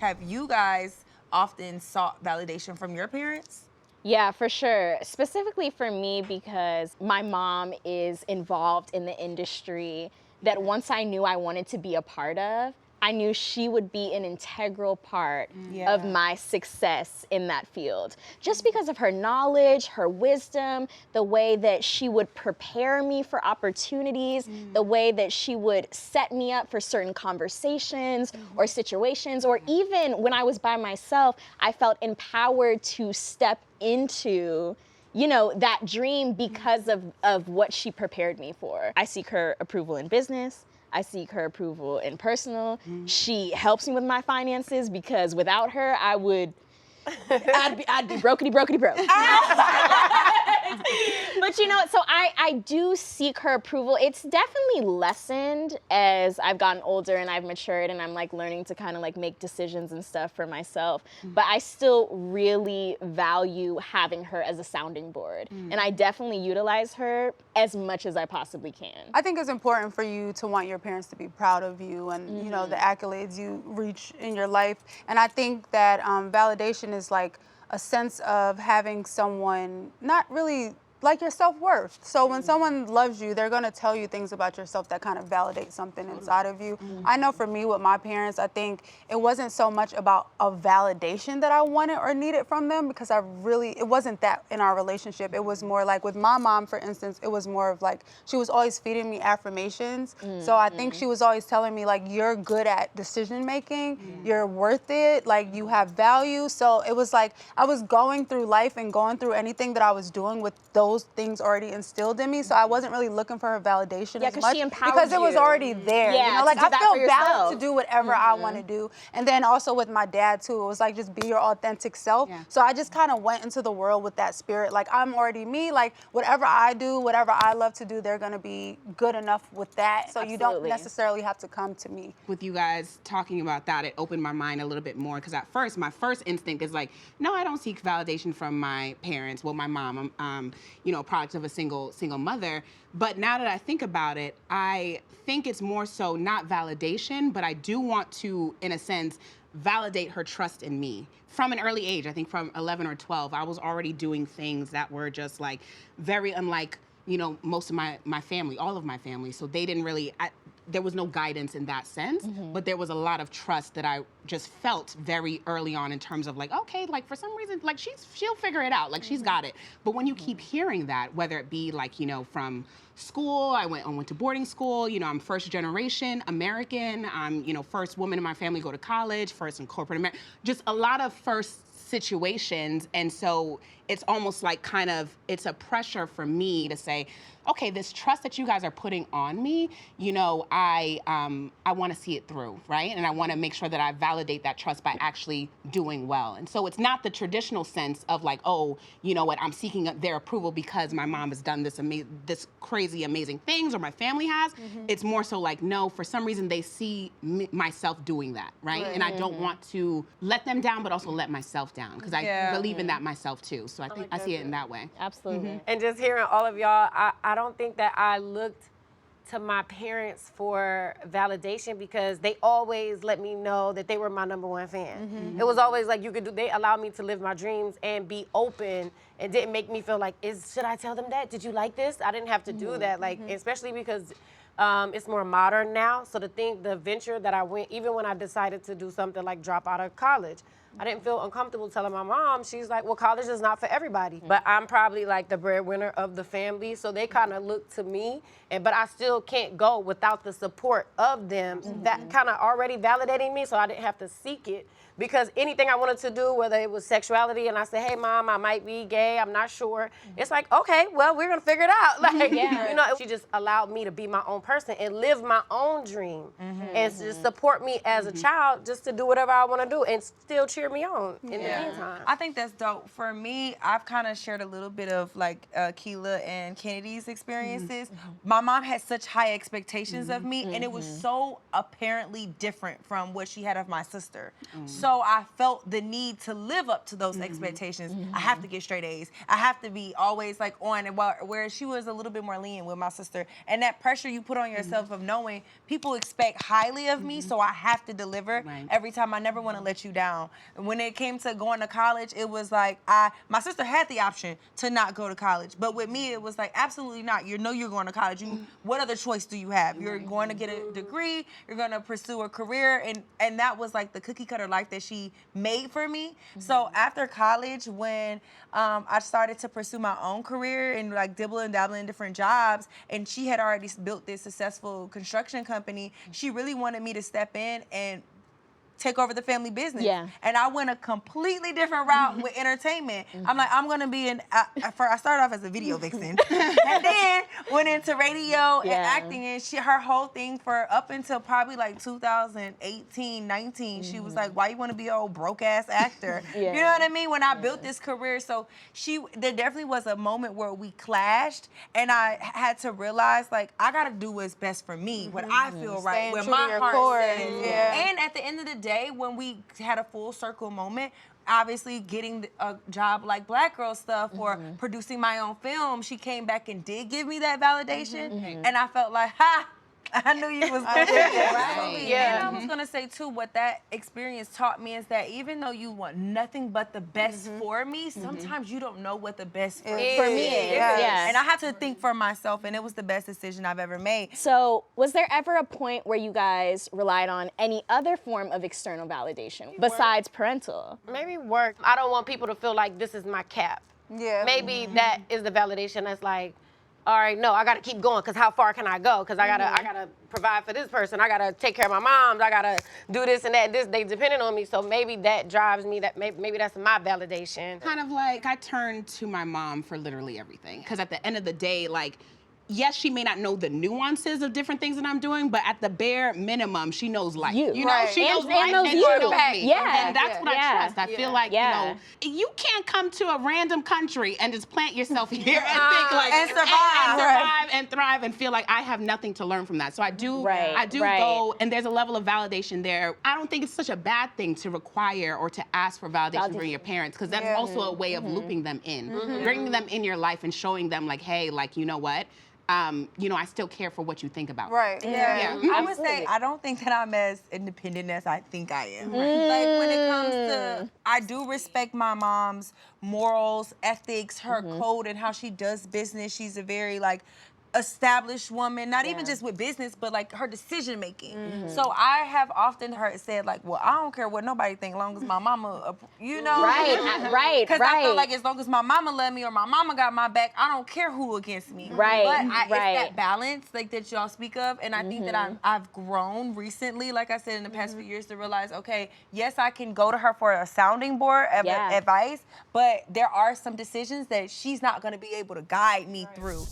Have you guys often sought validation from your parents? Yeah, for sure. Specifically for me, because my mom is involved in the industry that once I knew I wanted to be a part of, I knew she would be an integral part of my success in that field. Just because of her knowledge, her wisdom, the way that she would prepare me for opportunities, the way that she would set me up for certain conversations or situations, or even when I was by myself, I felt empowered to step into that dream because of what she prepared me for. I seek her approval in business. I seek her approval in personal. She helps me with my finances because without her, I'd be brokety broke. But so I do seek her approval. It's definitely lessened as I've gotten older and I've matured and I'm like learning to kind of like make decisions and stuff for myself. But I still really value having her as a sounding board. And I definitely utilize her as much as I possibly can. I think it's important for you to want your parents to be proud of you and the accolades you reach in your life. And I think that validation is like a sense of having someone not really like your self-worth. So when someone loves you, they're gonna tell you things about yourself that kind of validate something inside of you. I know for me with my parents, I think it wasn't so much about a validation that I wanted or needed from them because it wasn't that in our relationship. It was more like with my mom, for instance, it was more of like, she was always feeding me affirmations. So I think she was always telling me like, you're good at decision making, you're worth it, like you have value. So it was like, I was going through life and going through anything that I was doing with those things already instilled in me, so I wasn't really looking for her validation as much because it was already there. Like I feel valid to do whatever I want to do. And then also with my dad too, it was like just be your authentic self. So I just kind of went into the world with that spirit. Like I'm already me. Like whatever I do, whatever I love to do, they're gonna be good enough with that. So you don't necessarily have to come to me. With you guys talking about that, it opened my mind a little bit more because at first, my first instinct is like, no, I don't seek validation from my parents. Well, my mom, product of a single mother. But now that I think about it, I think it's more so not validation, but I do want to, in a sense, validate her trust in me. From an early age, I think from 11 or 12, I was already doing things that were just like very unlike, most of my family, all of my family. So they didn't really, there was no guidance in that sense, but there was a lot of trust that I just felt very early on in terms of like, okay, like for some reason, like she'll figure it out, like she's got it. But when you keep hearing that, whether it be like, from school, I went to boarding school, I'm first generation American, I'm, first woman in my family go to college, first in corporate America, just a lot of first situations. And so it's almost like it's a pressure for me to say, okay, this trust that you guys are putting on me, I want to see it through, right? And I want to make sure that I validate that trust by actually doing well. And so it's not the traditional sense of like, oh, you know what, I'm seeking their approval because my mom has done this crazy, amazing things, or my family has. It's more so like, no, for some reason they see myself doing that, right? And I don't want to let them down, but also let myself down because I believe in that myself too. So I think I see it in that way. Absolutely. And just hearing all of y'all, I don't think that I looked to my parents for validation because they always let me know that they were my #1 fan. It was always like they allowed me to live my dreams and be open and didn't make me feel like, should I tell them that? Did you like this? I didn't have to do that, like, especially because it's more modern now. So the venture that I went, even when I decided to do something like drop out of college, I didn't feel uncomfortable telling my mom. She's like, well, college is not for everybody. But I'm probably like the breadwinner of the family, so they kind of look to me. But I still can't go without the support of them. That kind of already validating me, so I didn't have to seek it. Because anything I wanted to do, whether it was sexuality, and I said, hey, Mom, I might be gay, I'm not sure. It's like, okay, well, we're going to figure it out. Like, she just allowed me to be my own person and live my own dream and just support me as a child just to do whatever I want to do and still cheer me on in the meantime. I think that's dope. For me, I've kind of shared a little bit of like Keela and Kennedy's experiences. My mom had such high expectations of me, and it was so apparently different from what she had of my sister. So I felt the need to live up to those expectations. I have to get straight A's. I have to be always like on, whereas she was a little bit more lenient with my sister. And that pressure you put put on yourself of knowing people expect highly of me, so I have to deliver every time. I never want to let you down. And when it came to going to college, it was like my sister had the option to not go to college, but with me, it was like absolutely not. You know you're going to college. What other choice do you have? You're going to get a degree. You're going to pursue a career, and that was like the cookie cutter life that she made for me. So after college, when I started to pursue my own career and like dibble and dabble in different jobs, and she had already built this successful construction company, she really wanted me to step in and take over the family business. Yeah. And I went a completely different route with entertainment. I'm like, I'm gonna be I started off as a video vixen and then went into radio and acting, and her whole thing for up until probably like 2018, 19, she was like, why you wanna be an old broke ass actor? You know what I mean? When I built this career, so there definitely was a moment where we clashed, and I had to realize like, I gotta do what's best for me, what I feel right, where my heart says. And at the end of the day, when we had a full circle moment, obviously getting a job like Black Girl Stuff or producing my own film, she came back and did give me that validation, and I felt like, ha, I knew you was going to do that. Right. Yeah. And I was going to say, too, what that experience taught me is that even though you want nothing but the best for me, sometimes you don't know what the best for me is. Yeah. And I had to think for myself, and it was the best decision I've ever made. So was there ever a point where you guys relied on any other form of external validation besides parental? Maybe work. I don't want people to feel like this is my cap. Yeah. Maybe that is the validation that's like, all right, no, I gotta keep going, because how far can I go? Because I gotta provide for this person. I gotta take care of my moms. I gotta do this and that. They depending on me, so maybe that drives me. That maybe that's my validation. Kind of like I turn to my mom for literally everything, because at the end of the day, like, yes, she may not know the nuances of different things that I'm doing, but at the bare minimum, she knows life. You know, she knows life and she knows me. Yeah. And that's what I trust. I feel like, you know, you can't come to a random country and just plant yourself here and think like, and survive. And thrive and feel like I have nothing to learn from that. So I do go, and there's a level of validation there. I don't think it's such a bad thing to require or to ask for validation from your parents, because that's also a way of looping them in, bringing them in your life and showing them like, hey, like, you know what? You know, I still care for what you think about. Right. Yeah. I would say I don't think that I'm as independent as I think I am. Like when it comes to, I do respect my mom's morals, ethics, her code, and how she does business. She's a very like established woman, not even just with business, but like her decision making. So I have often heard said like, well, I don't care what nobody think, long as my mama, you know, right. Because I feel like as long as my mama love me or my mama got my back, I don't care who against me. Right. But it's that balance like that y'all speak of, and I think that I've grown recently, like I said, in the past few years, to realize, okay, yes, I can go to her for a sounding board of advice, but there are some decisions that she's not going to be able to guide me through.